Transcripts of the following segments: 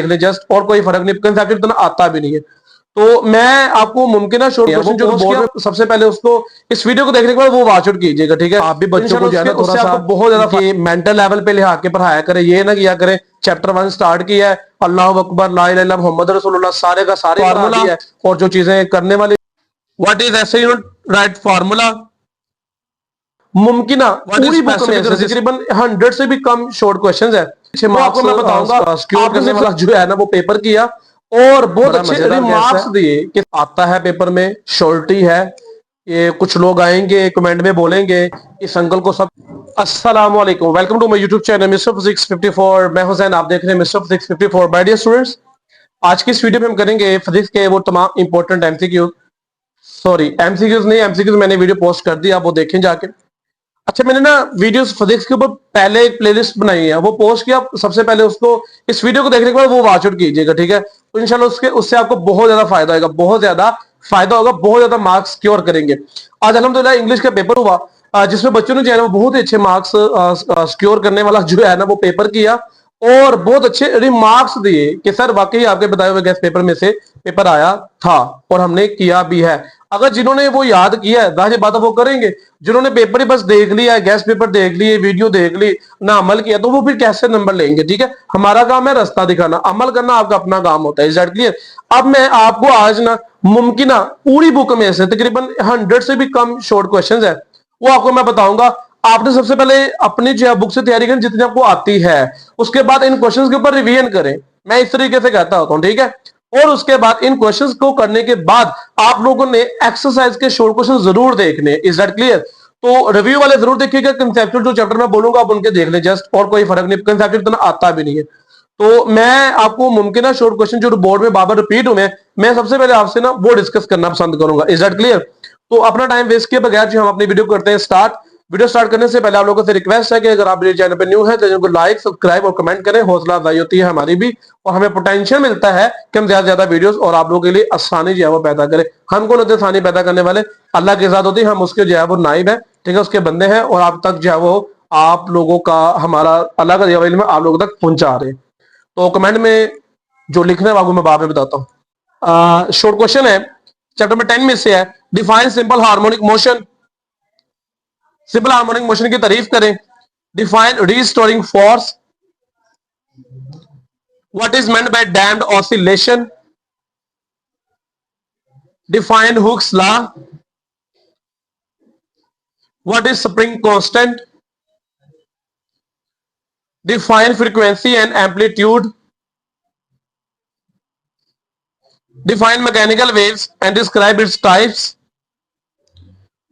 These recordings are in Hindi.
ले जस्ट, और कोई फर्क नहीं, कंसेप्ट इतना आता भी नहीं है। तो मैं आपको मुमकिन है शॉर्ट क्वेश्चन जो बोर्ड में सबसे पहले उसको इस वीडियो को देखने के बाद वो वॉच आउट कीजिएगा, ठीक है। आप भी बच्चों को जो है ना थोड़ा सा बहुत ज्यादा कि मेंटल लेवल पे लिहा के पढ़ाया करें, ये ना किया करें चैप्टर 1 स्टार्ट किया है, अल्लाह अकबर ला इलाहा इल्लल्लाह मुहम्मद रसूलुल्लाह सारे का सारे फार्मूला है, और जो चीजें करने वाली व्हाट इज ऐसे राइट फार्मूला मुमकिन पूरी बुक में तकरीबन 100 से भी कम शॉर्ट क्वेश्चंस है। अच्छे मार्क्स मैं बताऊंगा स्कोर करने वाला जो है ना वो पेपर किया और बहुत अच्छे मार्क्स दिए कि आता है पेपर में, श्योरिटी है। ये कुछ लोग आएंगे कमेंट में बोलेंगे इस अंकल को सब। अस्सलाम वालेकुम, welcome to my YouTube channel mister physics 54। मैं हुसैन, आप देख रहे हैं mister physics 54। My dear students, आज की इस वीडियो में हम करेंगे फिजिक्स के वो तमाम इंपॉर्टेंट एमसीक्यूज, सॉरी एमसीक्यूज नहीं, एमसीक्यूज मैंने वीडियो पोस्ट कर दी, आप वो देखें जाके। अच्छा, मैंने ना वीडियोस फिजिक्स के ऊपर पहले एक प्लेलिस्ट बनाई है, वो पोस्ट किया, सबसे पहले उसको इस वीडियो को देखने के बाद वो वॉच आउट कीजिएगा, ठीक है। तो इंशाल्लाह उससे आपको बहुत ज्यादा फायदा होगा, बहुत ज्यादा फायदा होगा, बहुत ज्यादा मार्क्स सिक्योर करेंगे। आज अल्हम्दुलिल्लाह इंग्लिश का पेपर हुआ जिसमें बच्चों ने जो है ना बहुत ही अच्छे मार्क्स सिक्योर करने वाला जो है ना वो पेपर किया और बहुत अच्छे रिमार्क्स दिए कि सर वाकई आपके बताए हुए गेस्ट पेपर में से पेपर आया था और हमने किया भी है। अगर जिन्होंने वो याद किया है जाहिर बात है वो करेंगे, जिन्होंने पेपर ही बस देख लिया है, गेस्ट पेपर देख लिए, वीडियो देख ली, ना अमल किया, तो वो फिर कैसे नंबर लेंगे, ठीक है। हमारा काम है रास्ता दिखाना, अमल करना आपका अपना काम होता है। Is that clear? अब मैं आपको आज ना मुमकिन पूरी बुक में से तकरीबन 100 से भी कम शॉर्ट क्वेश्चन है वो आपको मैं बताऊंगा। आपने सबसे पहले अपनी जो बुक से तैयारी करें जितनी आपको आती है, उसके बाद इन क्वेश्चंस के ऊपर रिवीजन करें, मैं इस तरीके से कहता होता हूं, ठीक है। और उसके बाद इन क्वेश्चंस को करने के बाद आप लोगों ने एक्सरसाइज के शॉर्ट क्वेश्चन जरूर देखने। Is that clear? तो रिव्यू वाले जरूर देखिएगा, कंसेप्चुअल जो चैप्टर मैं बोलूंगा आप उनके देख लें जस्ट, और कोई फर्क नहीं, कंसेप्चुअल इतना आता भी नहीं है। तो मैं आपको मुमकिन है शॉर्ट क्वेश्चन जो बोर्ड में बार-बार रिपीट हुए, मैं सबसे पहले आपसे ना वो डिस्कस करना पसंद करूंगा। Is that clear? तो अपना टाइम वेस्ट किए बगैर जो हम अपनी वीडियो करते हैं स्टार्ट। वीडियो स्टार्ट करने से पहले आप लोगों से रिक्वेस्ट है कि अगर आप मेरे चैनल पर न्यू है तो चैनल को लाइक, सब्सक्राइब और कमेंट करें, हौसला अफजाई होती है हमारी भी, और हमें पोटेंशियल मिलता है कि हम ज्यादा से ज्यादा वीडियोस और आप लोगों के लिए आसानी जो है वो पैदा करें। हम कौन होते आसानी पैदा करने वाले? अल्लाह के साथ होती है, हम उसके जो है वो नाइब है, ठीक है, उसके बंदे हैं, और आप तक जो है वो आप लोगों का हमारा अल्लाह का दिया हुआ इल्म आप लोगों तक पहुंचा रहे हैं। तो कमेंट में जो लिखना है आपको मैं बाद में बताता हूँ। शॉर्ट क्वेश्चन है चैप्टर में 10 में से है, define simple harmonic motion. Simple harmonic motion की तारीफ करें। Define restoring force. What is meant by damped oscillation. Define Hooke's law. What is spring constant. Define frequency and amplitude. Define mechanical waves and describe its types.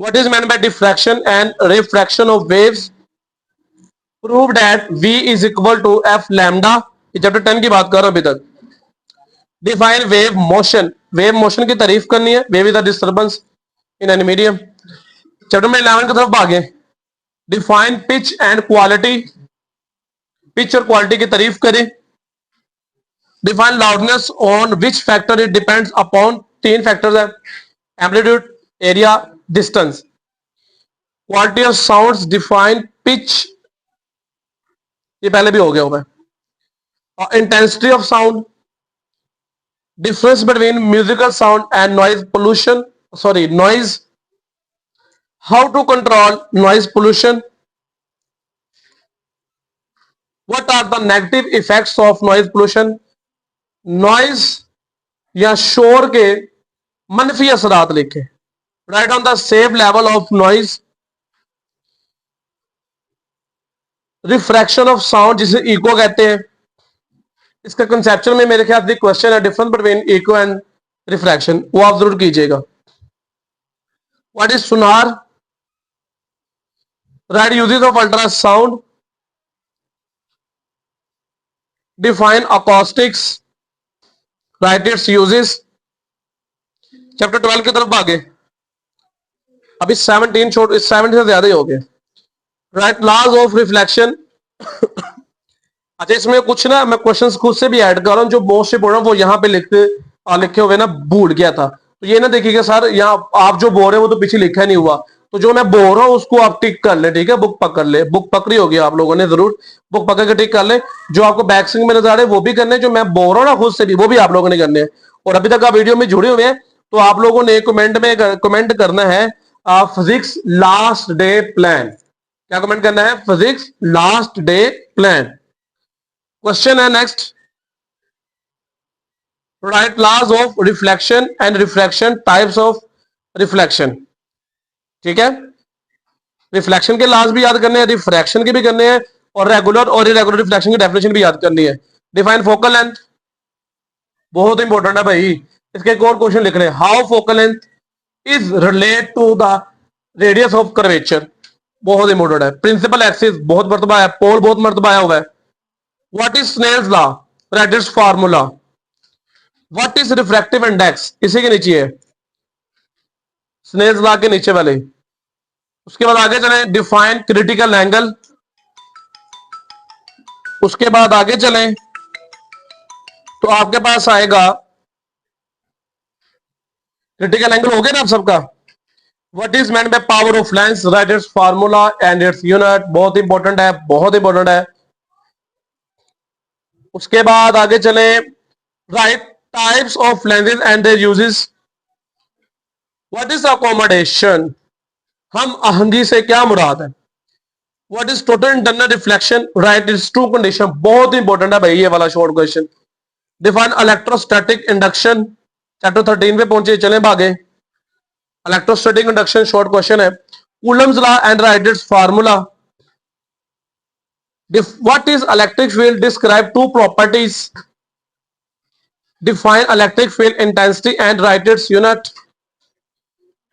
What is meant by diffraction and refraction of waves? Prove that V is equal to F lambda. ये चैप्टर 10 की बात कर रहा हूं अभी तक। Define wave motion. Wave motion की तारीफ करनी है। Wave is a disturbance in any medium. Chapter में 11 की तरफ भागे। Define pitch and quality. Pitch और quality की तारीफ करें। Define loudness on which factor it depends upon. 3 factors है, amplitude, area, distance. Quality of sounds, define pitch, ये पहले भी हो गया होगा। Intensity of sound, difference between musical sound and noise pollution, sorry noise, how to control noise pollution, what are the negative effects of noise pollution. Noise या शोर के मनफी असरात लिखे। Right on the same level of noise. Refraction of sound जिसे इको कहते हैं, इसका कंसेप्चुअल में मेरे ख्याल से क्वेश्चन है, difference between echo and refraction, वो आप जरूर कीजिएगा। What is sonar. Write uses of ultrasound. Define acoustics, write its uses. Chapter 12 की तरफ भागे। अभी 17 छोड़, 70 से ज्यादा ही हो गए। Write laws of reflection. अच्छा, इसमें कुछ ना मैं क्वेश्चंस खुद से भी ऐड कर रहा हूं, जो मोस्ट इंपोर्टेंट वो यहां पे लिखे हुए ना भूल गया था, तो ये ना देखिएगा सर, यहाँ आप जो बोल रहे हैं वो तो पीछे लिखा नहीं हुआ, तो जो मैं बोल रहा हूं उसको आप टिक कर ले, ठीक है। बुक पकड़ ले, बुक पकड़ी होगी आप लोगों ने जरूर, बुक पकड़ के टिक कर ले। जो आपको बैक स्विंग में नजर आ रहे हैं वो भी करने, जो मैं बोल रहा हूं ना खुद से भी, वो भी आप लोगों ने करने हैं। और अभी तक आप वीडियो में जुड़े हुए हैं तो आप लोगों ने कमेंट करना है फिजिक्स लास्ट डे प्लान। क्या कमेंट करना है? Physics last day plan. Question है next, write laws of reflection and refraction, types of reflection. ठीक है, रिफ्लेक्शन के लॉज भी याद करने हैं, रिफ्रैक्शन के भी करने हैं, और रेगुलर और इरेगुलर रिफ्लेक्शन की डेफिनेशन भी याद करनी है। डिफाइन फोकल लेंथ, बहुत इंपॉर्टेंट है भाई। इसके एक और क्वेश्चन लिख रहे हैं, how focal length is relate to the radius of curvature, बहुत इंपॉर्टेंट है। प्रिंसिपल एक्सिस बहुत मर्तबा है, पोल बहुत मर्तबा आया हुआ है। What is Snell's law, radius formula. What is refractive index, इसी के नीचे है, स्नेल्स लॉ के नीचे वाले। उसके बाद आगे चलें, डिफाइन क्रिटिकल एंगल। उसके बाद आगे चलें तो आपके पास आएगा क्रिटिकल एंगल, हो गया ना आप सबका। What is meant by power of lens, write its formula and its unit, बहुत इंपॉर्टेंट है, बहुत इंपॉर्टेंट है। उसके बाद आगे चले, write types of lenses and their uses. What is accommodation, हम आहंगी से क्या मुराद है। What is total internal reflection, write its two condition, बहुत इंपॉर्टेंट है भाई ये वाला short question. Define electrostatic induction, chapter 13 पे पहुंचे, चलें भागे। इलेक्ट्रोस्टैटिक इंडक्शन शॉर्ट क्वेश्चन है। Coulomb's law and right its formula. What is electric field, describe two properties. Define electric field intensity and write its unit.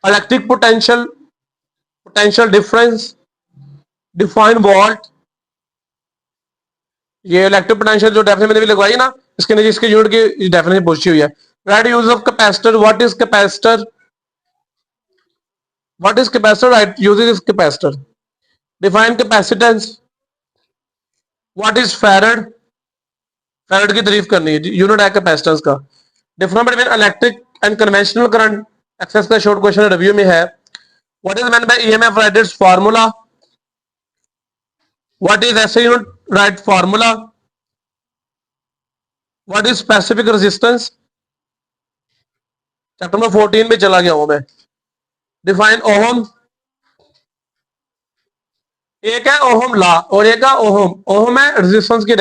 Electric potential, potential difference. Define volt. ये इलेक्ट्रिक पोटेंशियल जो डेफिनेशन मैंने भी लगवाई ना, इसके नीचे इसके यूनिट की डेफिनेशन पूछी हुई है। Write use of capacitor, what is capacitor, what is capacitor, write uses is capacitor. Define capacitance, what is farad, farad की तारीफ करनी है, यूनिट है कैपेसिटेंस का। Difference between electric and conventional current, excess का शॉर्ट क्वेश्चन रिव्यू में है। What is meant by EMF, write its formula. What is SI unit, write formula. What is specific resistance, chapter number 14 में चला गया हूं मैं। डिफाइन ओहम, एक है ओहम लॉ और एक है ओहम। ओहम है रेजिस्टेंस की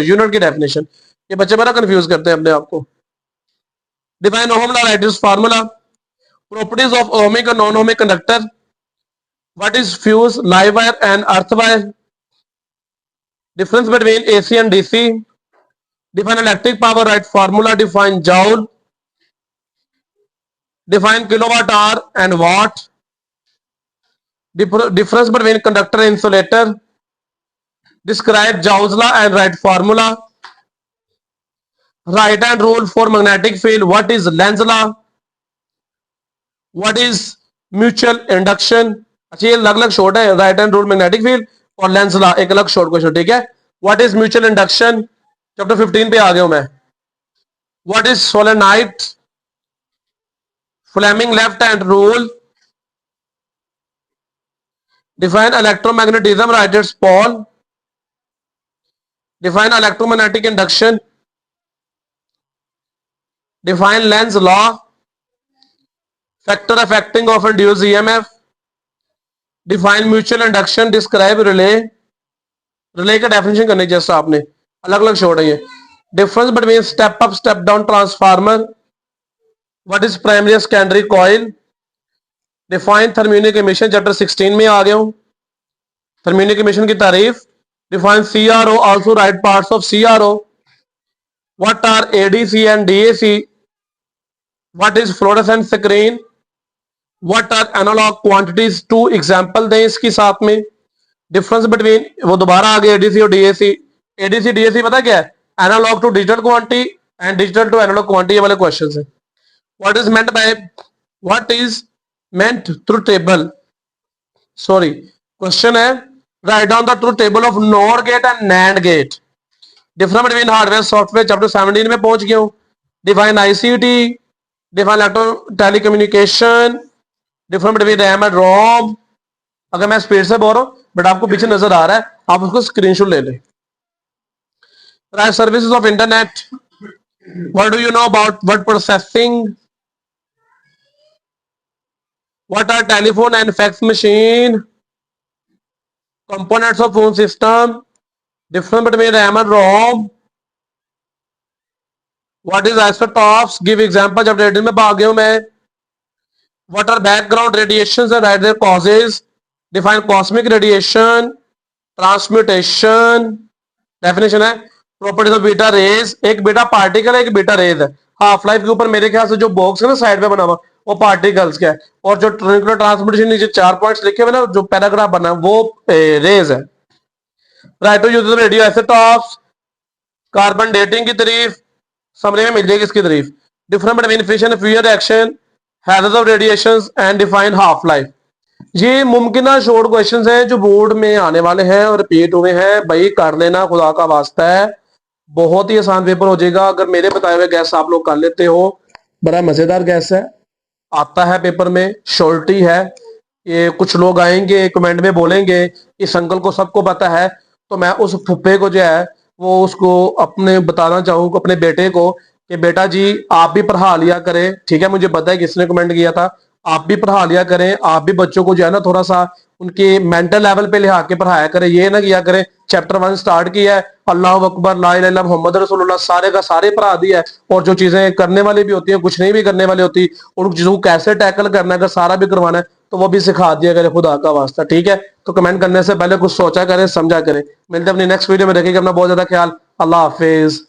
यूनिट की डेफिनेशन। ये बच्चे बड़ा कंफ्यूज करते हैं अपने आप को। Define ohm law, write its formula. Properties of ohmic और non ohmic conductor. What is fuse, live wire and earth wire. Difference between AC and DC. Define electric power, write formula. Define joule. Define kilowatt hour and watt. Difference between conductor and insulator. Describe Joule's law and write formula. Right hand rule for magnetic field. What is Lenz law? What is mutual induction? अच्छा ये अलग अलग शॉर्ट है, right hand rule magnetic field और लेंस लॉ एक अलग शॉर्ट क्वेश्चन, ठीक है। What is mutual induction, chapter 15 पे आ गया हूं मैं। What is solenoid, Fleming left hand rule. Define electromagnetism, write its Paul. Define electromagnetic induction. Define Lenz law. Factor affecting of induced EMF. Define mutual induction. Describe relay. Relay का definition करने जैसा आपने अलग अलग शॉर्ट है ये। Difference between step up step down transformer. What is primary secondary coil. Define thermionic emission, chapter 16 में आ गया हूं। थर्मियोनिक इमिशन की तारीफ। Define CRO, also write parts of CRO। What are ADC and DAC। What is fluorescent screen. What are analog quantities, 2 example दें इसके साथ में। डिफरेंस बिटवीन, वो दोबारा आ गया ADC और DAC। ADC DAC पता क्या है, analogue to digital quantity and digital to analogue quantity, वाले क्वेश्चन है। What is meant by, what is meant truth table, sorry question है, write down the truth table of NOR gate and NAND gate. Difference between hardware software, chapter 17 में पहुंच गया हूं। Define ICT। Define electro telecommunication. Difference between RAM and ROM. अगर मैं स्पीड से बोल रहा हूं बट आपको पीछे नजर आ रहा है, आप उसको स्क्रीनशॉट ले लें। Write, services of internet, what do you know about word processing, what are telephone and fax machine, components of phone system, difference between RAM and ROM, what is isotopes, give example. जब रेडियो में भाग गया हूं मैं। What are background radiations and write their causes, define cosmic radiation, transmutation, definition है प्रॉपर्टीज ऑफ बीटा रेज, एक बीटा पार्टिकल है, एक बीटा रेज है। हाफ लाइफ के ऊपर मेरे ख्याल से जो बॉक्स है ना साइड पे बना हुआ, वो पार्टिकल्स का है, और जो न्यूक्लियर ट्रांसमिटेशन नीचे 4 पॉइंट्स लिखे हुए ना, जो पैराग्राफ बना वो रेज है। Write to use radio isotopes, carbon dating की तारीफ समरी में मिल जाएगी इसकी तारीफ, different between fission fusion reaction, hazards of radiations and define half life. ये मुमकिन शॉर्ट क्वेश्चंस हैं जो बोर्ड में आने वाले हैं और रिपीट हुए हैं, भाई कर लेना, खुदा का वास्ता है, बहुत ही आसान पेपर हो जाएगा अगर मेरे बताए हुए गैस आप लोग कर लेते हो। बड़ा मजेदार गैस है, आता है पेपर में, श्योरिटी है। ये कुछ लोग आएंगे कमेंट में बोलेंगे इस अंकल को सबको पता है, तो मैं उस फुप्पे को जो है वो उसको अपने बताना चाहूँ अपने बेटे को कि बेटा जी आप भी पढ़ा लिया करें, ठीक है, मुझे पता है किसने कमेंट किया था, आप भी पढ़ा लिया करें, आप भी बच्चों को जो है ना थोड़ा सा उनके मेंटल लेवल पे लिहा के पढ़ाया करें, ये ना किया करें चैप्टर 1 स्टार्ट किया है, अल्लाह अकबर ला इलाहा इल्लल्लाह मोहम्मद रसूलुल्लाह सारे का सारे पढ़ा दिया है, और जो चीजें करने वाली भी होती है कुछ नहीं भी करने वाली होती, उन चीजों को कैसे टैकल करना है अगर सारा भी करवाना है तो वो भी सिखा दिया करें, खुदा का वास्ता, ठीक है। तो कमेंट करने से पहले कुछ सोचा करें, समझा करें। मिलते हैं अपनी नेक्स्ट वीडियो में, रखिएगा अपना बहुत ज्यादा ख्याल। अल्लाह हाफिज।